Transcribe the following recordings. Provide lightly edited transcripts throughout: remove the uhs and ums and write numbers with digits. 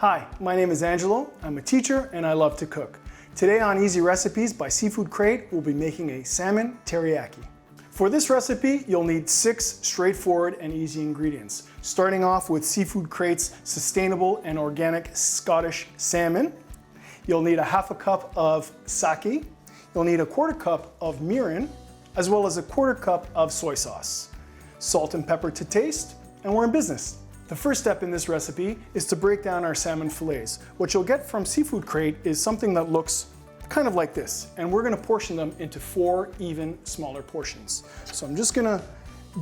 Hi, my name is Angelo. I'm a teacher and I love to cook. Today on Easy Recipes by Seafood Crate, we'll be making a salmon teriyaki. For this recipe, you'll need 6 straightforward and easy ingredients. Starting off with Seafood Crate's sustainable and organic Scottish salmon. You'll need a half a cup of sake. You'll need a quarter cup of mirin, as well as a quarter cup of soy sauce. Salt and pepper to taste, and we're in business. The first step in this recipe is to break down our salmon fillets. What you'll get from Seafood Crate is something that looks kind of like this, and we're gonna portion them into 4 even smaller portions. So I'm just gonna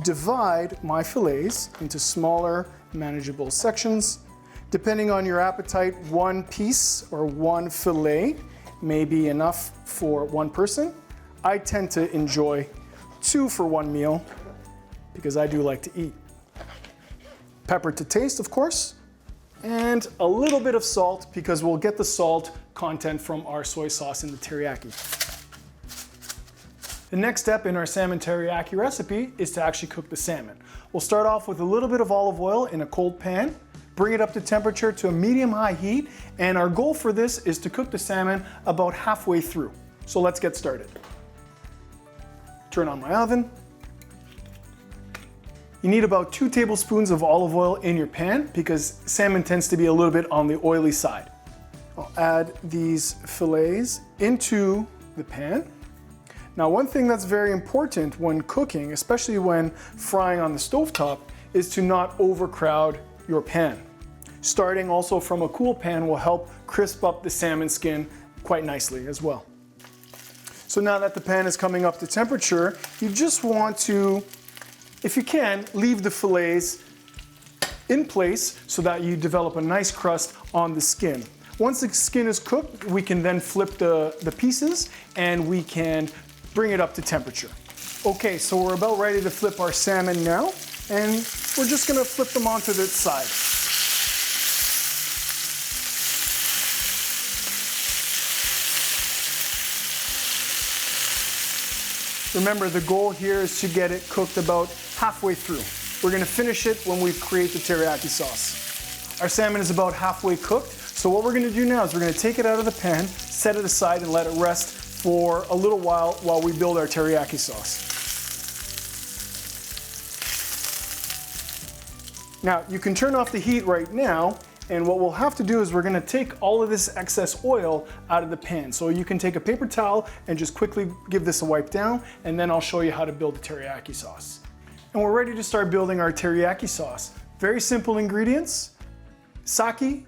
divide my fillets into smaller, manageable sections. Depending on your appetite, 1 piece or 1 fillet may be enough for 1 person. I tend to enjoy 2 for 1 meal because I do like to eat. Pepper to taste, of course, and a little bit of salt because we'll get the salt content from our soy sauce in the teriyaki. The next step in our salmon teriyaki recipe is to actually cook the salmon. We'll start off with a little bit of olive oil in a cold pan, bring it up to temperature to a medium-high heat, and our goal for this is to cook the salmon about halfway through. So let's get started. Turn on my oven. You need about 2 tablespoons of olive oil in your pan because salmon tends to be a little bit on the oily side. I'll add these fillets into the pan. Now, one thing that's very important when cooking, especially when frying on the stovetop, is to not overcrowd your pan. Starting also from a cool pan will help crisp up the salmon skin quite nicely as well. So now that the pan is coming up to temperature, you just want to, if you can, leave the fillets in place so that you develop a nice crust on the skin. Once the skin is cooked, we can then flip the pieces and we can bring it up to temperature. Okay, so we're about ready to flip our salmon now, and we're just gonna flip them onto the side. Remember, the goal here is to get it cooked about halfway through. We're gonna finish it when we create the teriyaki sauce. Our salmon is about halfway cooked, so what we're gonna do now is we're gonna take it out of the pan, set it aside, and let it rest for a little while we build our teriyaki sauce. Now, you can turn off the heat right now, and what we'll have to do is we're gonna take all of this excess oil out of the pan. So you can take a paper towel and just quickly give this a wipe down, and then I'll show you how to build the teriyaki sauce. And we're ready to start building our teriyaki sauce. Very simple ingredients: sake,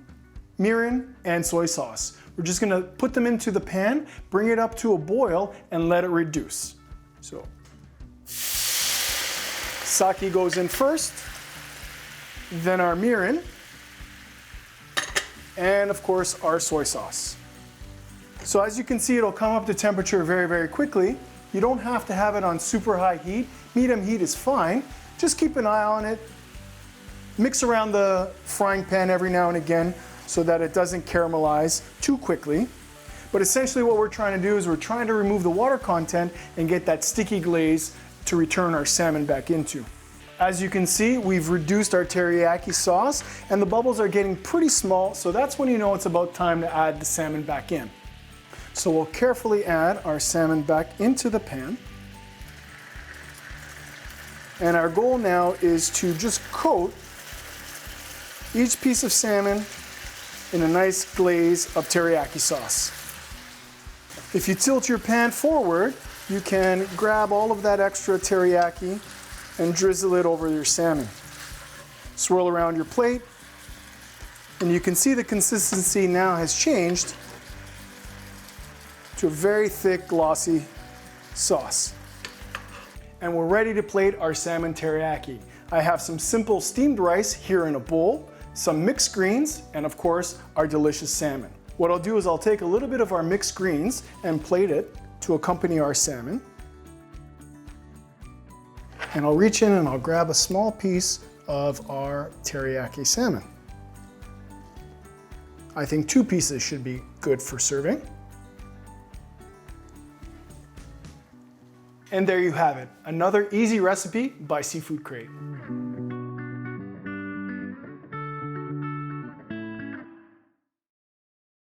mirin, and soy sauce. We're just gonna put them into the pan, bring it up to a boil, and let it reduce. So, sake goes in first, then our mirin, and of course our soy sauce. So as you can see, it'll come up to temperature very, very quickly. You don't have to have it on super high heat. Medium heat is fine. Just keep an eye on it. Mix around the frying pan every now and again so that it doesn't caramelize too quickly. But essentially what we're trying to do is we're trying to remove the water content and get that sticky glaze to return our salmon back into. As you can see, we've reduced our teriyaki sauce and the bubbles are getting pretty small, so that's when you know it's about time to add the salmon back in. So we'll carefully add our salmon back into the pan. And our goal now is to just coat each piece of salmon in a nice glaze of teriyaki sauce. If you tilt your pan forward, you can grab all of that extra teriyaki and drizzle it over your salmon. Swirl around your plate, and you can see the consistency now has changed to a very thick, glossy sauce. And we're ready to plate our salmon teriyaki. I have some simple steamed rice here in a bowl, some mixed greens, and of course, our delicious salmon. What I'll do is I'll take a little bit of our mixed greens and plate it to accompany our salmon. And I'll reach in and I'll grab a small piece of our teriyaki salmon. I think 2 pieces should be good for serving. And there you have it, another easy recipe by Seafood Crate.